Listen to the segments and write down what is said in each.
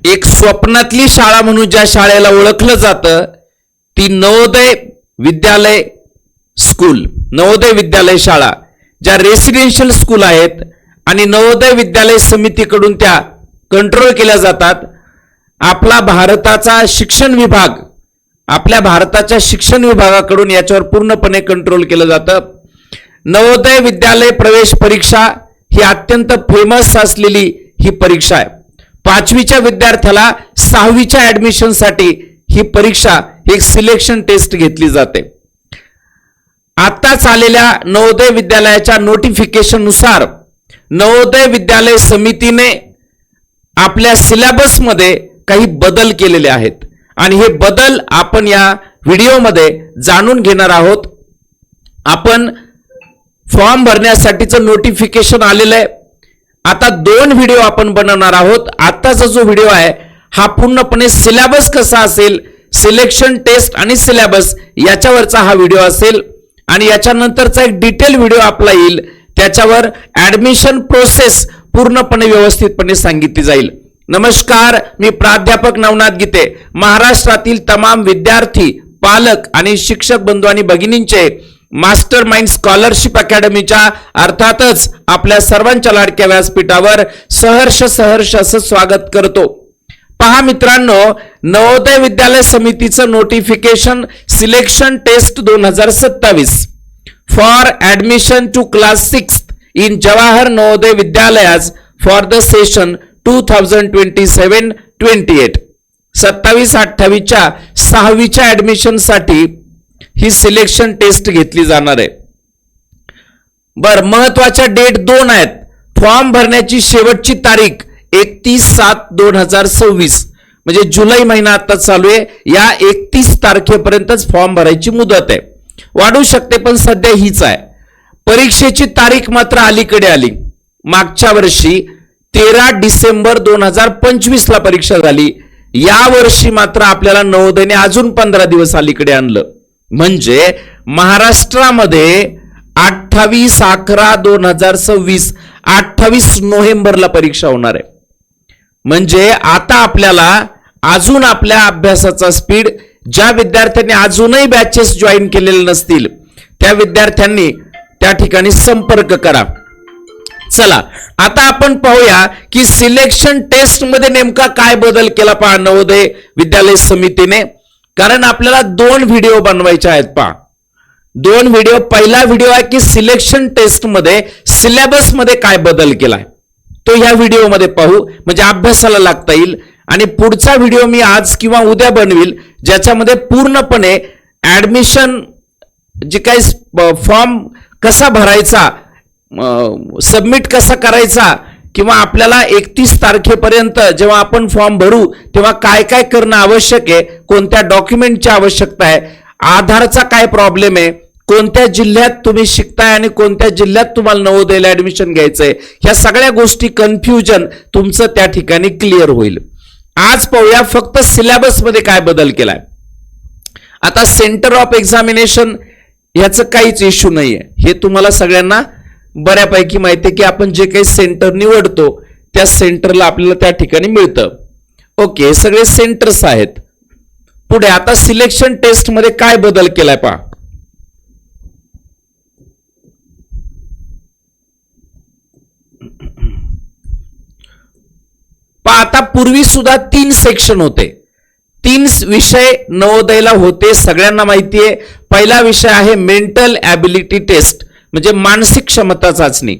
एक स्वप्नातली शाळा म्हणून ज्या शाळेला ओळखलं जातं ती नवोदय विद्यालय स्कूल, नवोदय विद्यालय शाळा ज्या रेसिडेन्शियल स्कूल आहेत आणि नवोदय विद्यालय समितीकडून त्या कंट्रोल केल्या जातात. आपला भारताचा शिक्षण विभाग, आपल्या भारताच्या शिक्षण विभागाकडून याच्यावर पूर्णपणे कंट्रोल केलं जातं. नवोदय विद्यालय प्रवेश परीक्षा ही अत्यंत फेमस असलेली ही परीक्षा आहे. 5वीच्या विद्यार्थ्याला 6वीच्या ऍडमिशनसाठी ही परीक्षा एक सिलेक्शन टेस्ट घेतली जाते. आताच आलेल्या नवोदय विद्यालयाच्या नोटिफिकेशन नुसार नवोदय विद्यालय समितीने आपल्या सिलेबसमध्ये काही बदल केलेले आहेत आणि हे बदल आपण या व्हिडिओमध्ये जाणून घेणार आहोत. आपण फॉर्म भरण्यासाठीचं नोटिफिकेशन आलेलं आहे. आता 2 व्हिडिओ आपण बनवणार आहोत. आताचा जो व्हिडिओ आहे हा पूर्णपणे सिलेबस कसा असेल, सिलेक्शन टेस्ट आणि सिलेबस याच्यावरचा हा व्हिडिओ असेल आणि याच्यानंतरचा एक डिटेल व्हिडिओ आपला येईल, त्याच्यावर ऍडमिशन प्रोसेस पूर्णपणे व्यवस्थितपणे सांगितली जाईल. नमस्कार, मी प्राध्यापक नवनाथ गीते. महाराष्ट्रातील तमाम विद्यार्थी, पालक आणि शिक्षक बंधू आणि भगिनींचे मास्टर माइंड स्कॉलरशिप अकॅडमीच्या अर्थातच आपल्या सर्वांच्या लाडक्या व्यासपीठावर सहर्ष असं स्वागत करतो. पहा मित्रांनो, नवोदय विद्यालय समितीचं notification selection test 2027 for admission to class 6 in Jawahar Navodaya Vidyalayas for the session 2027-28 27-28च्या 6वीच्या ऍडमिशनसाठी ही सिलेक्शन टेस्ट घेतली जाणार आहे. बर, महत्वाच्या डेट 2 आहेत. फॉर्म भरण्याची शेवटची तारीख 31/7/2026 म्हणजे जुलै महिना आता चालू आहे. या 31 तारखेपर्यंतच फॉर्म भरायची मुदत आहे. वाढू शकते पण सध्या हीच आहे. परीक्षेची तारीख मात्र अलीकडे आली. मागच्या वर्षी 13 डिसेंबर 2025 ला परीक्षा झाली. या वर्षी मात्र आपल्याला नवोदयने अजून 15 दिवस अलीकडे आणलं. म्हणजे महाराष्ट्रामध्ये 28/11/2026 28 नोव्हेंबरला परीक्षा होणार आहे. म्हणजे आता आपल्याला अजून आपल्या अभ्यासाचा स्पीड, ज्या विद्यार्थ्यांनी अजूनही बॅचेस जॉईन केलेले नसतील त्या विद्यार्थ्यांनी त्या ठिकाणी संपर्क करा. चला आता आपण पाहूया की सिलेक्शन टेस्ट मध्ये नेमका काय बदल केला पहा नवोदय विद्यालय समितीने. कारण आपल्याला 2 व्हिडिओ बनवायचे आहेत. पहा 2 व्हिडिओ. पहिला व्हिडिओ आहे की सिलेक्शन टेस्ट मध्ये सिलेबस मध्ये काय बदल केलाय, तो ह्या व्हिडिओमध्ये पाहू म्हणजे अभ्यासाला लागता येईल. आणि पुढचा व्हिडिओ मी आज किंवा उद्या बनविल ज्याच्यामध्ये पूर्णपणे ऍडमिशन जे काही फॉर्म कसा भरायचा, सबमिट कसा करायचा किंवा आपल्याला 31 तारखेपर्यंत जेव्हा आपण फॉर्म भरू तेव्हा काय काय करणं आवश्यक आहे, कोणत्या डॉक्युमेंटची आवश्यकता आहे, आधारचा काय प्रॉब्लेम आहे, कोणत्या जिल्ह्यात तुम्ही शिकताय आणि कोणत्या जिल्ह्यात तुम्हाला नवोदयला ऍडमिशन घ्यायचंय, ह्या सगळ्या गोष्टी कन्फ्युजन तुमचं त्या ठिकाणी क्लिअर होईल. आज पाहूया फक्त सिलेबस मध्ये काय बदल केलाय. आता सेंटर ऑफ एक्झामिनेशन ह्याचं काहीच इश्यू नाहीये. हे तुम्हाला सगळ्यांना बऱ्यापैकी माहिती आहे की आपण जे काही सेंटर निवडतो त्या सेंटरला आपल्याला त्या ठिकाणी मिळतं. ओके, हे सगळे सेंटर्स आहेत. पुढे आता सिलेक्शन टेस्ट मध्ये काय बदल केलाय पहा. आता पूर्वी सुद्धा 3 सेक्शन होते. 3 विषय नवोदयला होते, सगळ्यांना माहिती आहे. पहिला विषय आहे मेंटल ॲबिलिटी टेस्ट म्हणजे मानसिक क्षमता चाचणी.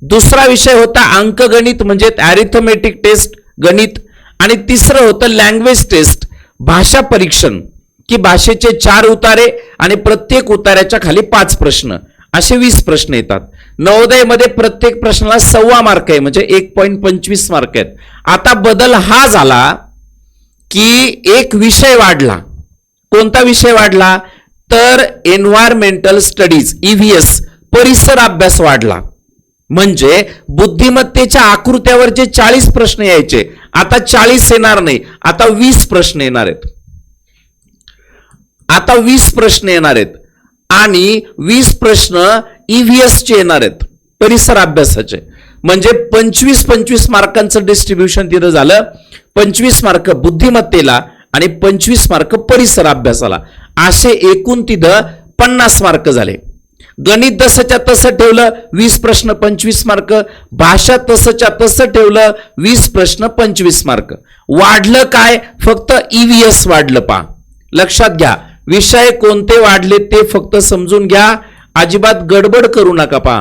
दुसरा विषय होता अंकगणित म्हणजे अरिथमेटिक टेस्ट गणित. आणि तिसरं होतं लँग्वेज टेस्ट भाषा परीक्षण, की भाषेचे 4 उतारे आणि प्रत्येक उतार्याच्या खाली 5 प्रश्न, असे 20 प्रश्न येतात. नवोदयमध्ये प्रत्येक प्रश्नाला 1.25 मार्क आहे म्हणजे 1.25 मार्क आहेत. आता बदल हा झाला की एक विषय वाढला. कोणता विषय वाढला तर एन्व्हायरमेंटल स्टडीज EVS परिसर अभ्यास वाढला. म्हणजे बुद्धिमत्तेच्या आकृत्यावर जे 40 प्रश्न यायचे आता 40 येणार नाही, आता 20 प्रश्न येणार आहेत. आता 20 प्रश्न येणार आहेत आणि 20 प्रश्न EVS चे येणार आहेत परिसर अभ्यासाचे. म्हणजे 25-25 मार्कांचं डिस्ट्रीब्युशन तिथं झालं. 25 मार्क बुद्धिमत्तेला आणि 25 मार्क परिसर अभ्यासाला, असे एकूण तिथं 50 मार्क झाले. गणित तसंच्या तसं ठेवलं 20 प्रश्न 25 मार्क, भाषा तसंच्या तसं ठेवलं 20 प्रश्न 25 मार्क. वाढलं काय? फक्त ईव्हीएस वाढलं. पा लक्षात घ्या, विषय कोणते वाढले ते फक्त समजून घ्या, अजिबात गडबड करू नका. पा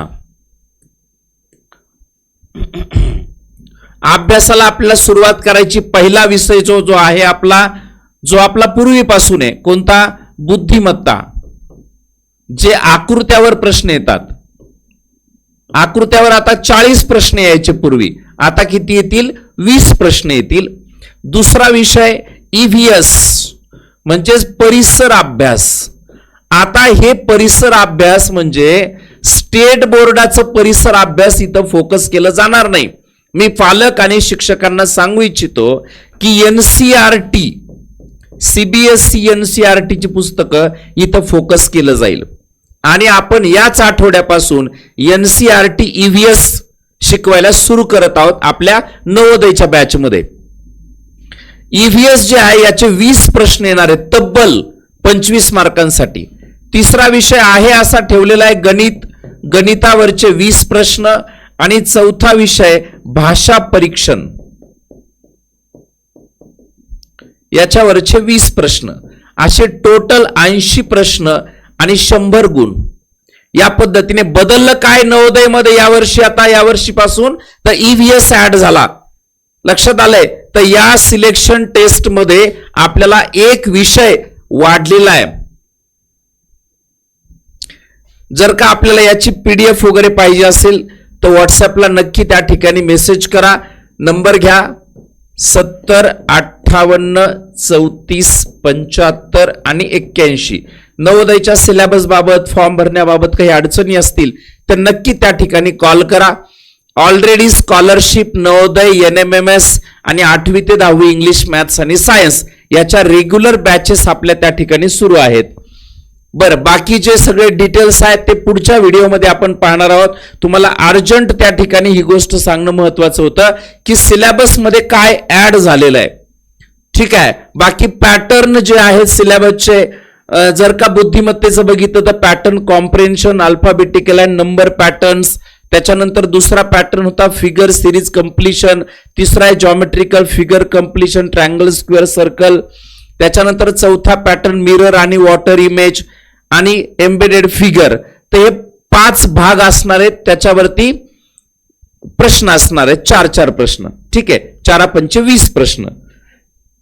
अभ्यासाला आपल्याला सुरुवात करायची. पहिला विषय जो आहे आपला पूर्वीपासून आहे, कोणता? बुद्धिमत्ता. जे आकृत्यावर प्रश्न येतात, आकृत्यावर आता 40 प्रश्न यायचे पूर्वी, आता किती येतील? 20 प्रश्न येतील. दुसरा विषय ईव्हीएस म्हणजे परिसर अभ्यास. आता हे परिसर अभ्यास म्हणजे स्टेट बोर्डाचं परिसर अभ्यास इथं फोकस केलं जाणार नाही. मी पालक आणि शिक्षकांना सांगू इच्छितो की एनसीईआरटी, सीबीएसई एनसीईआरटी ची पुस्तकं इथं फोकस केलं जाईल. आणि आपण याच आठवड्यापासून एनसीईआरटी ईव्हीएस शिकवायला सुरू करत आहोत आपल्या नवोदयच्या बॅचमध्ये. ईव्हीएस जे आहे याचे 20 प्रश्न येणार आहेत तब्बल 25 मार्कांसाठी. तिसरा विषय आहे असा ठेवलेला आहे गणित, गणितावरचे 20 प्रश्न. आणि चौथा विषय भाषा परीक्षण, याच्यावरचे 20 प्रश्न. असे टोटल 80 प्रश्न आणि 100 गुण. या पद्धतीने बदललं काय नवोदयमध्ये यावर्षी? आता यावर्षीपासून तर ईव्हीएस ऍड झाला. लक्षात आलंय? तर या सिलेक्शन टेस्ट मध्ये आपल्याला एक विषय वाढलेला आहे. जर का आपल्याला याची पीडीएफ वगैरे पाहिजे असेल तर व्हॉट्सअपला नक्की त्या ठिकाणी मेसेज करा. नंबर घ्या 70 58 34 75 आणि 81. नवोदयच्या सिलेबस बाबत, फॉर्म भरण्याबाबत काही अडचणी असतील तर नक्की त्या ठिकाणी कॉल करा. ऑलरेडी स्कॉलरशिप नवोदय, एनएमएमएस आणि 8वी ते 10वी इंग्लिश, मॅथ्स आणि सायन्स याच्या रेग्युलर बॅचेस आपल्या त्या ठिकाणी सुरू आहेत. बरं, बाकी जे सगळे डिटेल्स आहेत ते पुढच्या व्हिडिओमध्ये आपण पाहणार आहोत. तुम्हाला अर्जंट त्या ठिकाणी ही गोष्ट सांगणं महत्वाचं होतं की सिलेबस मध्ये काय ऍड झालेलं आहे. ठीक आहे. बाकी पॅटर्न जे आहेत सिलेबसचे, जर का बुद्धिमत्तेचं बघितलं तर pattern comprehension, alphabetical and number patterns. त्याच्यानंतर दुसरा पॅटर्न होता फिगर सिरीज कम्प्लिशन. तिसरा आहे geometrical figure completion, triangle, square, circle. त्याच्यानंतर चौथा पॅटर्न मिरर आणि वॉटर इमेज आणि एम्बेडेड फिगर. तर हे 5 भाग असणार आहेत, त्याच्यावरती प्रश्न असणार आहेत, 4 प्रश्न. ठीक आहे, 4 पंचे 20 प्रश्न.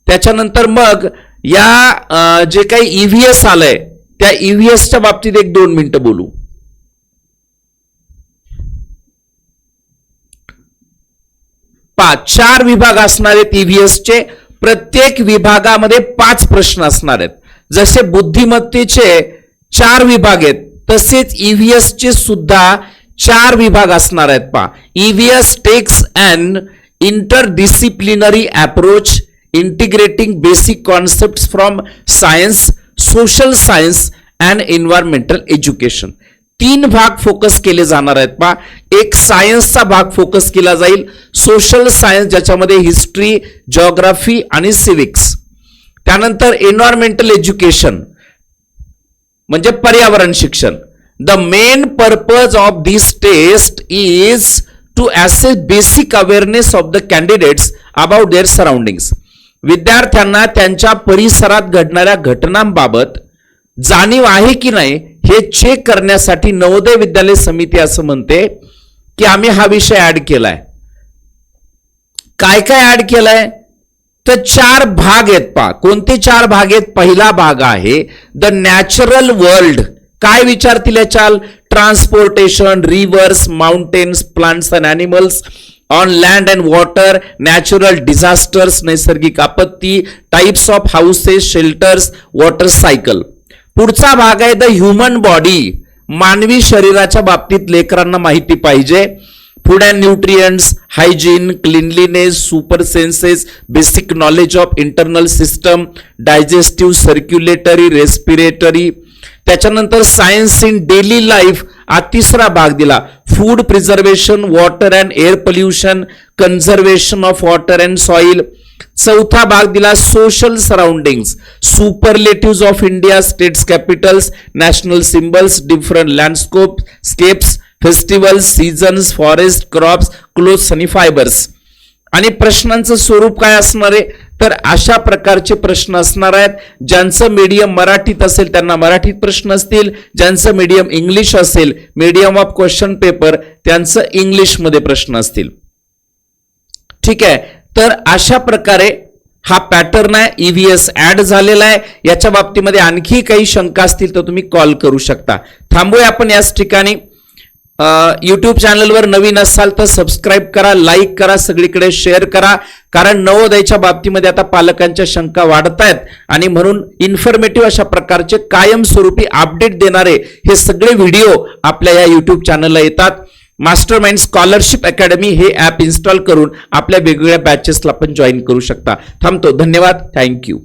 त्याच्यानंतर मग या जे काही ईव्हीएस आलंय त्या ईव्हीएसच्या बाबतीत 1-2 मिनिटं बोलू. पहा, 4 विभाग असणार आहेत ईव्हीएसचे. प्रत्येक विभागामध्ये 5 प्रश्न असणार आहेत. जसे बुद्धिमत्तेचे 4 विभाग आहेत तसेच ईव्हीएसचे सुद्धा 4 विभाग असणार आहेत. पहा, EVS takes an interdisciplinary approach integrating basic concepts from science, social science and environmental education. 3 भाग फोकस केले जाणार आहेत. पहा, एक सायन्सचा भाग फोकस केला जाईल, सोशल सायन्स ज्याच्यामध्ये हिस्ट्री, जिओग्राफी आणि सिविक्स. त्यानंतर एन्व्हायरमेंटल एज्युकेशन म्हणजे पर्यावरण शिक्षण. The main purpose of this test is to assess basic awareness of the candidates about their surroundings. विद्यार्थ्यांना त्यांच्या परिसरात घडणाऱ्या घटनांबाबत जाणीव आहे की नाही हे चेक करण्यासाठी नवोदय विद्यालय समिती असं म्हणते की आम्ही हा विषय ऍड केलाय. काय काय ऍड केलाय? तर 4 भाग आहेत. पहा, कोणते 4 भाग आहेत? पहिला भाग आहे द नॅचरल वर्ल्ड. काय विचारतील याच्यात? Transportation, reverse, mountains, plants and animals, on land and water, natural disasters, नैसर्गिक आपत्ती, types of houses, shelters, water cycle. पुढचा भाग आहे द ह्युमन बॉडी. मानवी शरीराच्या बाबतीत लेकरांना माहिती पाहिजे. Food and nutrients, hygiene, cleanliness, super senses, basic knowledge of internal system, digestive, circulatory, respiratory. त्याच्यानंतर सायन्स इन डेली लाईफ हा तिसरा भाग दिला. Food preservation, water and air pollution, conservation of water and soil, चौथा भाग दिला social surroundings, superlative of India, states capitals, national symbols, different landscape scapes, festivals, seasons, forest, crops, clothes आणि fibres. आणि प्रश्नांचं स्वरूप काय असणार आहे, तर अशा प्रकारचे प्रश्न असणार आहेत. ज्यांचं मीडियम मराठीत असेल त्यांना मराठीत प्रश्न असतील, ज्यांचं मीडियम इंग्लिश असेल, मीडियम ऑफ क्वेश्चन पेपर, त्यांचं इंग्लिशमध्ये प्रश्न असतील. ठीक आहे, तर अशा प्रकारे हा पॅटर्न आहे. ईव्हीएस ऍड झालेला आहे. याच्या बाबतीमध्ये आणखी काही शंका असतील तर तुम्ही कॉल करू शकता. थांबूया आपण याच ठिकाणी. यूट्यूब चॅनलवर नवीन असाल तर सबस्क्राईब करा, लाईक करा, सगळीकडे शेअर करा. कारण नवोदयच्या बाबतीमध्ये आता पालकांच्या शंका वाढत आहेत आणि म्हणून इन्फॉर्मेटिव्ह अशा प्रकारचे कायमस्वरूपी अपडेट देणारे हे सगळे व्हिडिओ आपल्या या यूट्यूब चॅनलला येतात. मास्टर माइंड स्कॉलरशिप अकॅडमी हे ऍप इन्स्टॉल करून आपल्या वेगवेगळ्या बॅचेसला पण जॉईन करू शकता. थांबतो. धन्यवाद. थँक्यू.